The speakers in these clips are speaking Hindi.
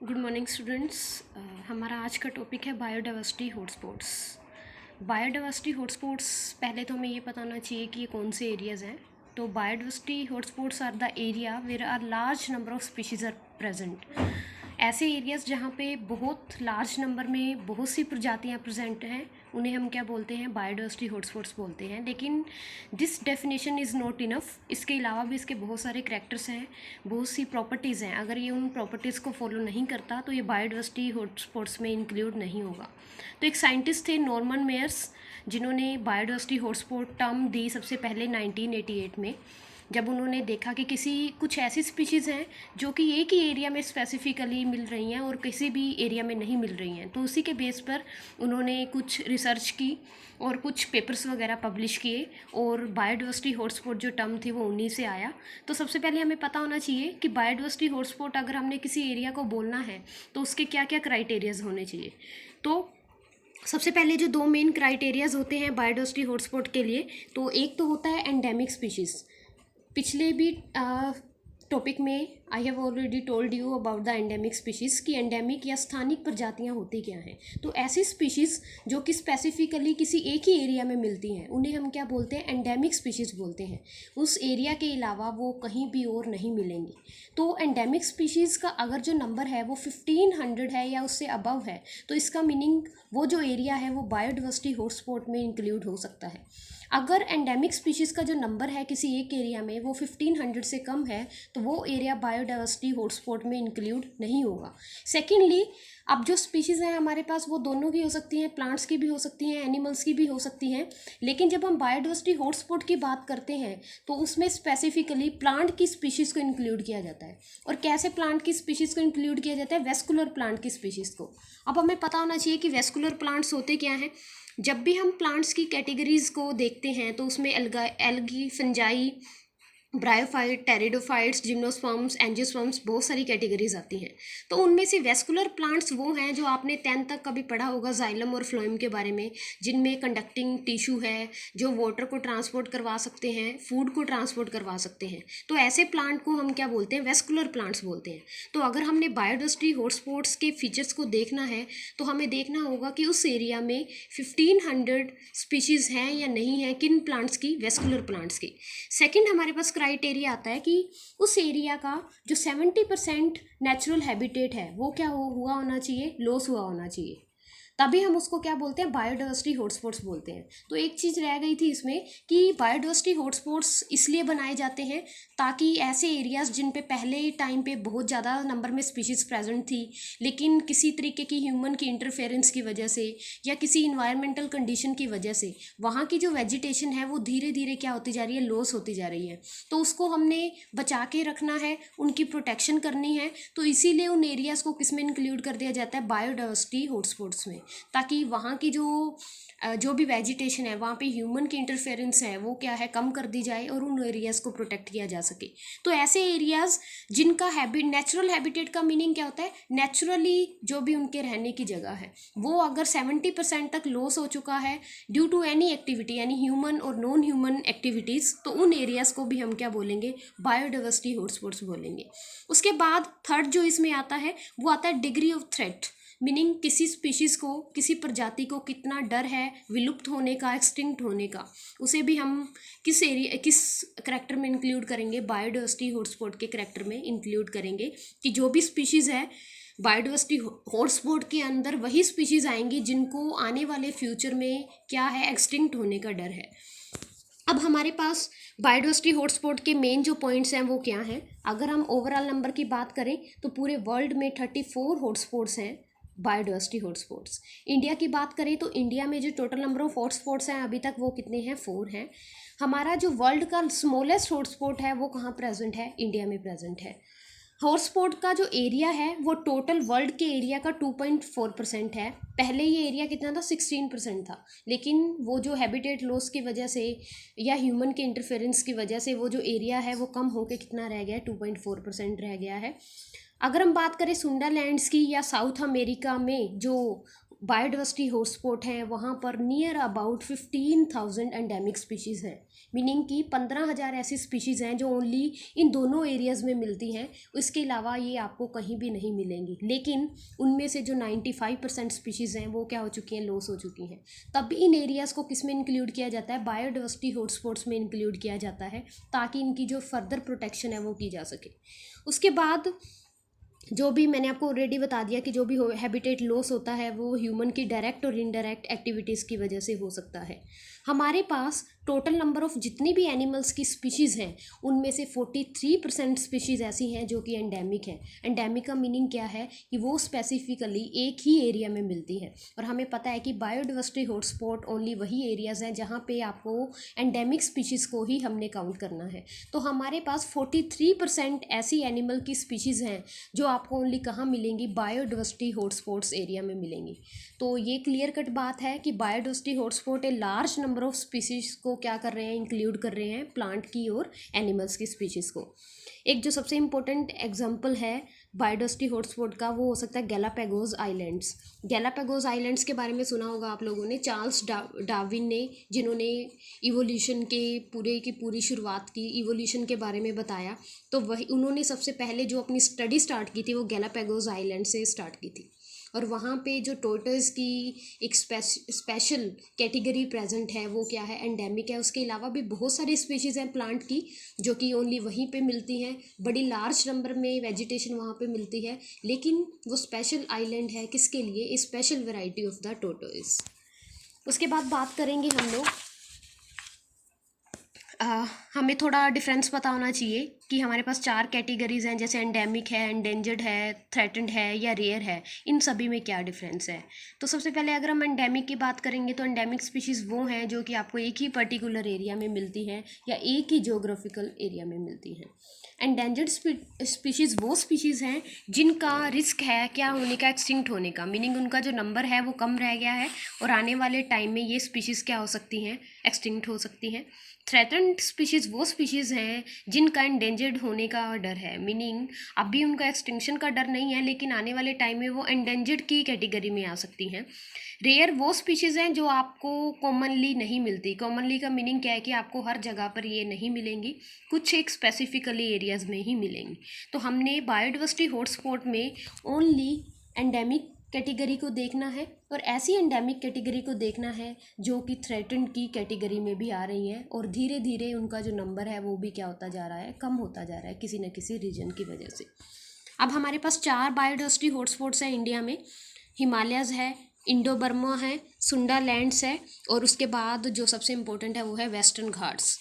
Good morning students. हमारा आज का टॉपिक है बायोडाइवर्सिटी हॉटस्पॉट्स। बायोडाइवर्सिटी हॉटस्पॉट्स पहले तो हमें ये पता होना चाहिए कि ये कौन से एरियाज़ हैं। तो biodiversity hotspots are the area where are large number of species are present. ऐसे एरियाज़ जहाँ पे बहुत लार्ज नंबर में बहुत सी प्रजातियाँ प्रेजेंट हैं उन्हें हम क्या बोलते हैं, बायोडाइवर्सिटी हॉटस्पॉट्स बोलते हैं। लेकिन this definition is not enough. इसके अलावा भी इसके बहुत सारे करैक्टर्स हैं, बहुत सी प्रॉपर्टीज़ हैं। अगर ये उन प्रॉपर्टीज़ को फॉलो नहीं करता तो ये बायोडाइवर्सिटी हॉटस्पॉट्स में इंक्लूड नहीं होगा। तो एक साइंटिस्ट थे नॉर्मन मेयर्स, जिन्होंने बायोडाइवर्सिटी हॉटस्पॉट टर्म दी सबसे पहले 1988 में, जब उन्होंने देखा कि कुछ ऐसी स्पीशीज़ हैं जो कि एक ही एरिया में स्पेसिफिकली मिल रही हैं और किसी भी एरिया में नहीं मिल रही हैं। तो उसी के बेस पर उन्होंने कुछ रिसर्च की और कुछ पेपर्स वगैरह पब्लिश किए और बायोडाइवर्सिटी हॉटस्पॉट जो टर्म थी वो उन्हीं से आया। तो सबसे पहले हमें पता होना चाहिए कि बायोडाइवर्सिटी हॉटस्पॉट अगर हमने किसी एरिया को बोलना है तो उसके क्या क्या क्राइटेरियाज होने चाहिए। तो सबसे पहले जो दो मेन क्राइटेरियाज होते हैं बायोडाइवर्सिटी हॉटस्पॉट के लिए, तो एक तो होता है एंडेमिक स्पीशीज़। पिछले भी टॉपिक में I have already told you about the endemic species कि एंडेमिक या स्थानिक प्रजातियां होती क्या हैं। तो ऐसी स्पीशीज़ जो कि स्पेसिफिकली किसी एक ही एरिया में मिलती हैं उन्हें हम क्या बोलते हैं, एंडेमिक स्पीशीज़ बोलते हैं। उस एरिया के अलावा वो कहीं भी और नहीं मिलेंगी। तो एंडेमिक स्पीशीज़ का अगर जो नंबर है वो 1500 है या उससे अबव है तो इसका मीनिंग वो जो एरिया है वो बायोडाइवर्सिटी हॉटस्पॉट में इंक्लूड हो सकता है। अगर एंडेमिक स्पीशीज़ का जो नंबर है किसी एक एरिया में वो 1500 से कम है तो वो एरिया बायोडाइवर्सिटी हॉटस्पॉट में इंक्लूड नहीं होगा। सेकेंडली, अब जो स्पीशीज़ हैं हमारे पास वो दोनों की हो सकती हैं, प्लांट्स की भी हो सकती हैं, एनिमल्स की भी हो सकती हैं। लेकिन जब हम बायोडाइवर्सिटी हॉटस्पॉट की बात करते हैं तो उसमें स्पेसिफिकली प्लांट की स्पीशीज़ को इंक्लूड किया जाता है। और कैसे प्लांट की स्पीशीज़ को इंक्लूड किया जाता है, वेस्कुलर प्लांट की स्पीशीज़ को। अब हमें पता होना चाहिए कि वेस्कुलर प्लांट्स होते क्या हैं। जब भी हम प्लांट्स की कैटेगरीज को देखते हैं तो उसमें algae, fungi, bryophyte, pteridophytes, gymnosperms, angiosperms, बहुत सारी कैटेगरीज आती हैं। तो उनमें से वेस्कुलर प्लांट्स वो हैं जो आपने 10th तक कभी पढ़ा होगा जाइलम और फ्लोएम के बारे में, जिनमें कंडक्टिंग टिश्यू है, जो वाटर को ट्रांसपोर्ट करवा सकते हैं, फूड को ट्रांसपोर्ट करवा सकते हैं। तो ऐसे प्लांट को हम क्या बोलते हैं, वेस्कुलर प्लांट्स बोलते हैं। तो अगर हमने बायोडाइवर्सिटी हॉटस्पॉट्स के फीचर्स को देखना है तो हमें देखना होगा कि उस एरिया में 1500 स्पीशीज़ हैं या नहीं है, किन प्लांट्स की, वेस्कुलर प्लांट्स की। सेकेंड हमारे पास क्राइटेरिया आता है कि उस एरिया का जो 70% नेचुरल हैबिटेट है वो क्या हुआ होना चाहिए, लॉस हुआ होना चाहिए। तभी हम उसको क्या बोलते हैं, बायोडाइवर्सिटी हॉटस्पॉट्स बोलते हैं। तो एक चीज़ रह गई थी इसमें कि बायोडाइवर्सिटी हॉटस्पॉट्स इसलिए बनाए जाते हैं ताकि ऐसे एरियाज़ जिन पे पहले टाइम पे बहुत ज़्यादा नंबर में स्पीशीज़ प्रेजेंट थी लेकिन किसी तरीके की ह्यूमन की इंटरफेरेंस की वजह से या किसी इन्वायरमेंटल कंडीशन की वजह से वहाँ की जो वेजिटेशन है वो धीरे धीरे क्या होती जा रही है, लॉस होती जा रही है। तो उसको हमने बचा के रखना है, उनकी प्रोटेक्शन करनी है। तो इसीलिए उन एरियाज़ को किस में इंक्लूड कर दिया जाता है, बायोडाइवर्सिटी हॉटस्पॉट्स में, ताकि वहाँ की जो भी वेजिटेशन है वहाँ पे ह्यूमन की इंटरफेरेंस है वो क्या है, कम कर दी जाए और उन एरियाज़ को प्रोटेक्ट किया जा सके। तो ऐसे एरियाज़ जिनका नेचुरल हैबिटेट का मीनिंग क्या होता है, नेचुरली जो भी उनके रहने की जगह है वो अगर 70% तक लॉस हो चुका है ड्यू टू एनी एक्टिविटी, यानी ह्यूमन और नॉन ह्यूमन एक्टिविटीज़, तो उन एरियाज़ को भी हम क्या बोलेंगे, बायोडाइवर्सिटी हॉटस्पॉट्स बोलेंगे। उसके बाद थर्ड जो इसमें आता है वो आता है डिग्री ऑफ थ्रेट, मीनिंग किसी स्पीशीज़ को, किसी प्रजाति को कितना डर है विलुप्त होने का, एक्सटिंक्ट होने का, उसे भी हम किस करैक्टर में इंक्लूड करेंगे, बायोडाइवर्सिटी हॉटस्पॉट के करैक्टर में इंक्लूड करेंगे। कि जो भी स्पीशीज़ है बायोडाइवर्सिटी हॉटस्पॉट के अंदर वही स्पीशीज़ आएंगी जिनको आने वाले फ्यूचर में क्या है, एक्सटिंक्ट होने का डर है। अब हमारे पास बायोडाइवर्सिटी हॉटस्पॉट के मेन जो पॉइंट्स हैं वो क्या हैं। अगर हम ओवरऑल नंबर की बात करें तो पूरे वर्ल्ड में 34 हॉटस्पॉट्स हैं, बायोडाइवर्सिटी हॉटस्पॉट्स। इंडिया की बात करें तो इंडिया में जो टोटल नंबर ऑफ हॉटस्पॉट्स हैं अभी तक वो कितने हैं, 4 हैं। हमारा जो वर्ल्ड का स्मॉलेस्ट हॉटस्पॉट है वो कहाँ प्रेजेंट है, इंडिया में प्रेजेंट है। हॉटस्पॉट का जो एरिया है वो टोटल वर्ल्ड के एरिया का 2.4% है। पहले ये एरिया कितना था, 16% था। लेकिन वो जो हैबिटेट लॉस की वजह से या ह्यूमन के इंटरफेरेंस की वजह से वो जो एरिया है वो कम होकर कितना रह गया है, 2.4% रह गया है। अगर हम बात करें सुंडा लैंड्स की या साउथ अमेरिका में जो बायोडाइवर्सिटी हॉटस्पॉट हैं वहाँ पर नियर अबाउट 15,000 एंडेमिक स्पीशीज़ हैं, मीनिंग कि 15,000 ऐसी स्पीशीज़ हैं जो ओनली इन दोनों एरियाज़ में मिलती हैं, इसके अलावा ये आपको कहीं भी नहीं मिलेंगी। लेकिन उनमें से जो 95% स्पीशीज़ हैं वो क्या हो चुकी हैं, लॉस हो चुकी हैं। तब इन एरियाज़ को किस में इंक्लूड किया जाता है, बायोडाइवर्सिटी हॉटस्पॉट्स में इंक्लूड किया जाता है, ताकि इनकी जो फर्दर प्रोटेक्शन है वो की जा सके। उसके बाद जो भी मैंने आपको ऑलरेडी बता दिया कि जो भी हैबिटेट लॉस होता है वो ह्यूमन की डायरेक्ट और इनडायरेक्ट एक्टिविटीज़ की वजह से हो सकता है। हमारे पास टोटल नंबर ऑफ़ जितनी भी एनिमल्स की स्पीशीज़ हैं उनमें से 43% स्पीशीज़ ऐसी हैं जो कि एंडेमिक हैं। एंडेमिक का मीनिंग क्या है कि वो स्पेसिफिकली एक ही एरिया में मिलती हैं, और हमें पता है कि बायोडाइवर्सिटी हॉटस्पॉट ओनली वही एरियाज़ हैं जहाँ पे आपको एंडेमिक स्पीशीज़ को ही हमने काउंट करना है। तो हमारे पास 43% ऐसी एनिमल की स्पीशीज़ हैं जो आपको ओनली कहाँ मिलेंगी, बायोडाइवर्सिटी हॉटस्पॉट्स एरिया में मिलेंगी। तो ये क्लियर कट बात है कि biodiversity hotspot a large number of species को क्या कर रहे हैं, इंक्लूड कर रहे हैं प्लांट की और एनिमल्स की स्पीशीज़ को। एक जो सबसे इम्पोर्टेंट एग्जांपल है बायोडाइवर्सिटी हॉटस्पॉट का वो हो सकता है गैलापागोस आइलैंड्स। गैलापागोस आइलैंड्स के बारे में सुना होगा आप लोगों ने, चार्ल्स डार्विन ने, जिन्होंने इवोल्यूशन के पूरे की पूरी शुरुआत की, इवोल्यूशन के बारे में बताया। तो वही उन्होंने सबसे पहले जो अपनी स्टडी स्टार्ट की थी वो गैलापागोस आइलैंड से स्टार्ट की थी, और वहाँ पे जो टोर्टोइस की एक स्पेशल कैटेगरी प्रेजेंट है वो क्या है, एंडेमिक है। उसके अलावा भी बहुत सारी स्पीशीज़ हैं प्लांट की जो कि ओनली वहीं पे मिलती हैं, बड़ी लार्ज नंबर में वेजिटेशन वहाँ पे मिलती है, लेकिन वो स्पेशल आइलैंड है किसके लिए, स्पेशल वेराइटी ऑफ द टोर्टोइस। उसके बाद बात करेंगे हम लोग, हमें थोड़ा डिफरेंस पता होना चाहिए कि हमारे पास 4 कैटेगरीज हैं, जैसे एंडेमिक है, एंडेंजर्ड है, थ्रेटन्ड है या रेयर है। इन सभी में क्या डिफरेंस है? तो सबसे पहले अगर हम एंडेमिक की बात करेंगे तो एंडेमिक स्पीशीज़ वो हैं जो कि आपको एक ही पर्टिकुलर एरिया में मिलती हैं या एक ही जोग्राफिकल एरिया में मिलती हैं। एंडेंजर्ड स्पीशीज़ वो स्पीशीज़ हैं जिनका रिस्क है क्या होने का, एक्सटिंक्ट होने का, मीनिंग उनका जो नंबर है वो कम रह गया है और आने वाले टाइम में ये स्पीशीज़ क्या हो सकती हैं, एक्सटिंक्ट हो सकती हैं। थ्रेटन्ड स्पीशीज़ वो स्पीशीज़ हैं जिनका एंडेंजर्ड होने का डर है, मीनिंग अभी उनका एक्सटिंक्शन का डर नहीं है लेकिन आने वाले टाइम में वो एंडेंजर्ड की कैटेगरी में आ सकती हैं। रेयर वो स्पीशीज़ हैं जो आपको कॉमनली नहीं मिलती। कॉमनली का मीनिंग क्या है कि आपको हर जगह पर ये नहीं मिलेंगी, कुछ एक स्पेसिफिकली एरियाज़ में ही मिलेंगी। तो हमने बायोडाइवर्सिटी हॉटस्पॉट में ओनली एंडेमिक कैटेगरी को देखना है और ऐसी एंडेमिक कैटेगरी को देखना है जो कि थ्रेटन्ड की कैटेगरी में भी आ रही हैं, और धीरे धीरे उनका जो नंबर है वो भी क्या होता जा रहा है, कम होता जा रहा है किसी न किसी रीजन की वजह से। अब हमारे पास 4 बायोडाइवर्सिटी हॉटस्पॉट्स हैं इंडिया में। हिमालयज़ है, इंडो बर्मा है, सुंडा लैंड्स है, और उसके बाद जो सबसे इम्पोर्टेंट है वो है वेस्टर्न घाट्स।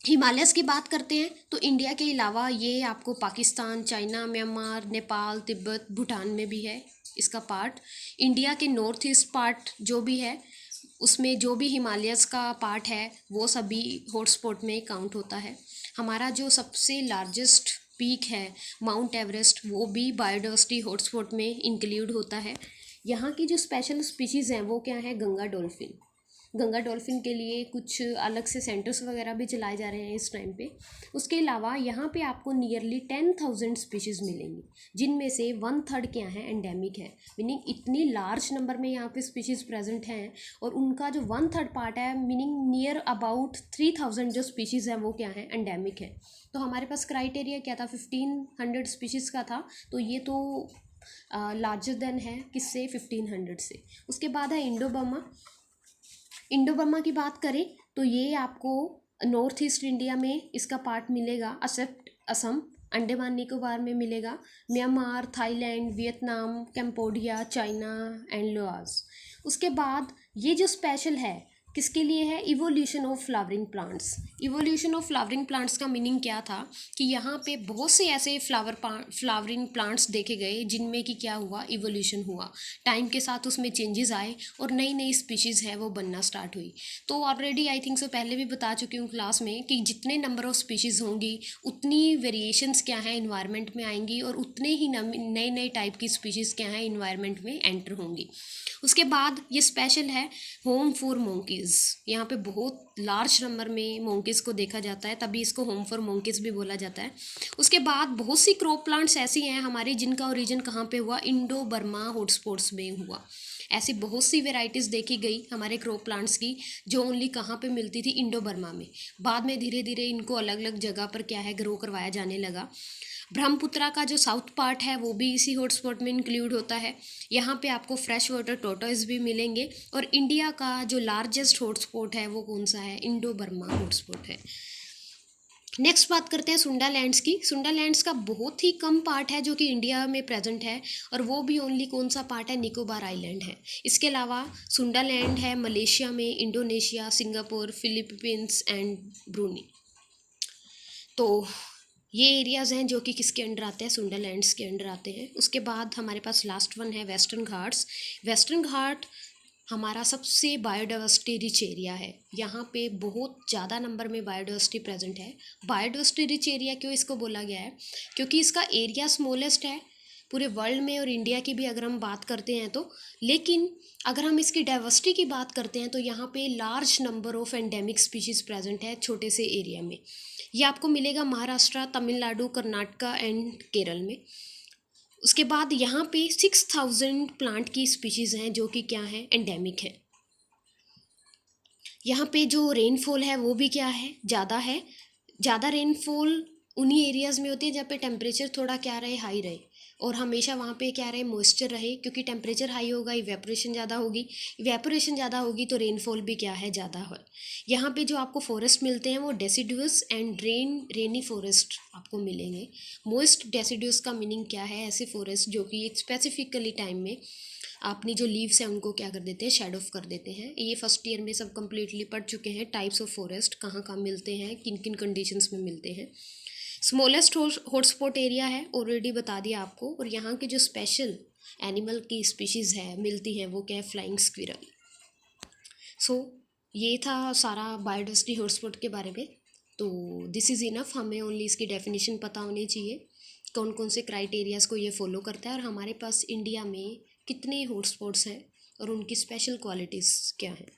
हिमालयस की बात करते हैं तो इंडिया के अलावा ये आपको पाकिस्तान, चाइना, म्यांमार, नेपाल, तिब्बत, भूटान में भी है इसका पार्ट। इंडिया के नॉर्थ ईस्ट पार्ट जो भी है उसमें जो भी हिमालयस का पार्ट है वो सभी हॉटस्पॉट में काउंट होता है। हमारा जो सबसे लार्जेस्ट पीक है माउंट एवरेस्ट वो भी बायोडाइवर्सिटी हॉटस्पॉट में इंक्लूड होता है। यहाँ की जो स्पेशल स्पीशीज़ हैं वो क्या है, गंगा डॉल्फिन। गंगा डॉल्फिन के लिए कुछ अलग से सेंटर्स वगैरह भी चलाए जा रहे हैं इस टाइम पे। उसके अलावा यहाँ पे आपको नियरली 10,000 स्पीशीज़ मिलेंगी जिनमें से 1/3 क्या है, एंडेमिक है, मीनिंग इतनी लार्ज नंबर में यहाँ पे स्पीशीज़ प्रेजेंट हैं, और उनका जो 1/3 पार्ट है, मीनिंग नियर अबाउट 3,000 जो स्पीशीज़ हैं वो क्या है, एंडेमिक है। तो हमारे पास क्राइटेरिया क्या था, 1500 स्पीशीज़ का था, तो ये तो लार्जर देन है किससे, 1500 से। उसके बाद है इंडो बर्मा। इंडो बर्मा की बात करें तो ये आपको नॉर्थ ईस्ट इंडिया में इसका पार्ट मिलेगा, एक्सेप्ट असम, अंडमान निकोबार में मिलेगा, Myanmar, Thailand, Vietnam, Cambodia, China and Laos. उसके बाद ये जो स्पेशल है किसके लिए है, evolution of flowering plants. Evolution of flowering plants का मीनिंग क्या था कि यहाँ पे बहुत से ऐसे फ्लावरिंग प्लांट्स देखे गए जिनमें कि क्या हुआ, इवोल्यूशन हुआ, टाइम के साथ उसमें चेंजेस आए और नई नई स्पीशीज़ है वो बनना स्टार्ट हुई। तो ऑलरेडी आई थिंक सो पहले भी बता चुकी हूँ क्लास में कि जितने नंबर ऑफ़ स्पीशीज़ होंगी उतनी वेरिएशंस क्या हैं इन्वायरमेंट में आएंगी और उतने ही नए नए टाइप की स्पीशीज़ क्या हैं इन्वायरमेंट में एंटर होंगी। उसके बाद ये स्पेशल है होम फॉर मंकीज़। मोंकीज़। यहाँ पे बहुत लार्ज नंबर में मोंकीज़ को देखा जाता है, तभी इसको होम फॉर मोंकीज़ भी बोला जाता है। उसके बाद बहुत सी क्रॉप प्लांट्स ऐसी हैं हमारी जिनका ओरिजिन कहाँ पे हुआ, इंडो बर्मा हॉटस्पॉट्स में हुआ। ऐसी बहुत सी वेराइटीज़ देखी गई हमारे क्रॉप प्लांट्स की जो ओनली कहाँ पे मिलती थी, इंडो बर्मा में। बाद में धीरे धीरे इनको अलग अलग जगह पर क्या है ग्रो करवाया जाने लगा। ब्रह्मपुत्रा का जो साउथ पार्ट है वो भी इसी हॉटस्पॉट में इंक्लूड होता है। यहाँ पे आपको फ्रेश वाटर टोटोइज भी मिलेंगे। और इंडिया का जो लार्जेस्ट हॉटस्पॉट है वो कौन सा है, इंडो बर्मा हॉटस्पॉट है। नेक्स्ट बात करते हैं सुंडा लैंड्स की। सुंडा लैंड्स का बहुत ही कम पार्ट है जो कि इंडिया में प्रेजेंट है, और वो भी ओनली कौन सा पार्ट है, निकोबार आइलैंड है। इसके अलावा सुंडा लैंड है मलेशिया में, Indonesia, Singapore, Philippines and Bruny. तो ये एरियाज़ हैं जो कि किसके अंडर आते हैं, सुंडरलैंड्स के अंडर आते हैं। उसके बाद हमारे पास लास्ट वन है वेस्टर्न घाट्स। वेस्टर्न घाट हमारा सबसे बायोडाइवर्सिटी रिच एरिया है। यहाँ पे बहुत ज़्यादा नंबर में बायोडाइवर्सिटी प्रेजेंट है। बायोडाइवर्सिटी रिच एरिया क्यों इसको बोला गया है, क्योंकि इसका एरिया स्मॉलेस्ट है पूरे वर्ल्ड में, और इंडिया की भी अगर हम बात करते हैं तो। लेकिन अगर हम इसकी डाइवर्सिटी की बात करते हैं तो यहाँ पे large number of endemic species present है छोटे से एरिया में। ये आपको मिलेगा महाराष्ट्र, तमिलनाडु, कर्नाटका एंड केरल में। उसके बाद यहाँ पे 6000 प्लांट की स्पीशीज़ हैं जो कि क्या है, एंडेमिक है। यहाँ पे जो रेनफॉल है वो भी क्या है, ज़्यादा है। ज़्यादा रेनफॉल उन्हीं एरियाज़ में होती है जहाँ पे टेम्परेचर थोड़ा क्या रहे, हाई रहे, और हमेशा वहाँ पे क्या रहे, मॉइस्चर रहे। क्योंकि टेम्परेचर हाई होगा, इवेपोरेशन ज़्यादा होगी, इवेपोरेशन ज़्यादा होगी तो रेनफॉल भी क्या है, ज़्यादा है। यहाँ पे जो आपको फॉरेस्ट मिलते हैं वो डेसिडुअस एंड रेनी फॉरेस्ट आपको मिलेंगे। मोस्ट डेसिडुअस का मीनिंग क्या है, ऐसे फॉरेस्ट जो कि एक स्पेसिफिकली टाइम में अपनी जो लीव्स हैं उनको क्या कर देते हैं, शेड ऑफ कर देते हैं। ये फर्स्ट ईयर में सब कम्प्लीटली पढ़ चुके हैं, टाइप्स ऑफ फॉरेस्ट कहाँ कहाँ मिलते हैं, किन किन कंडीशंस में मिलते हैं। स्मॉलेस्ट हॉटस्पॉट एरिया है, ऑलरेडी बता दिया आपको। और यहाँ के जो स्पेशल एनिमल की स्पीशीज़ है मिलती हैं वो क्या है, फ्लाइंग स्क्विरल। सो ये था सारा बायोडाइवर्सिटी हॉटस्पॉट के बारे में। तो दिस इज़ इनफ, हमें ओनली इसकी डेफिनेशन पता होनी चाहिए, कौन कौन से क्राइटेरियाज़ को ये फॉलो करता है, और हमारे पास इंडिया में कितने हॉटस्पॉट्स हैं और उनकी स्पेशल क्वालिटीज़ क्या हैं।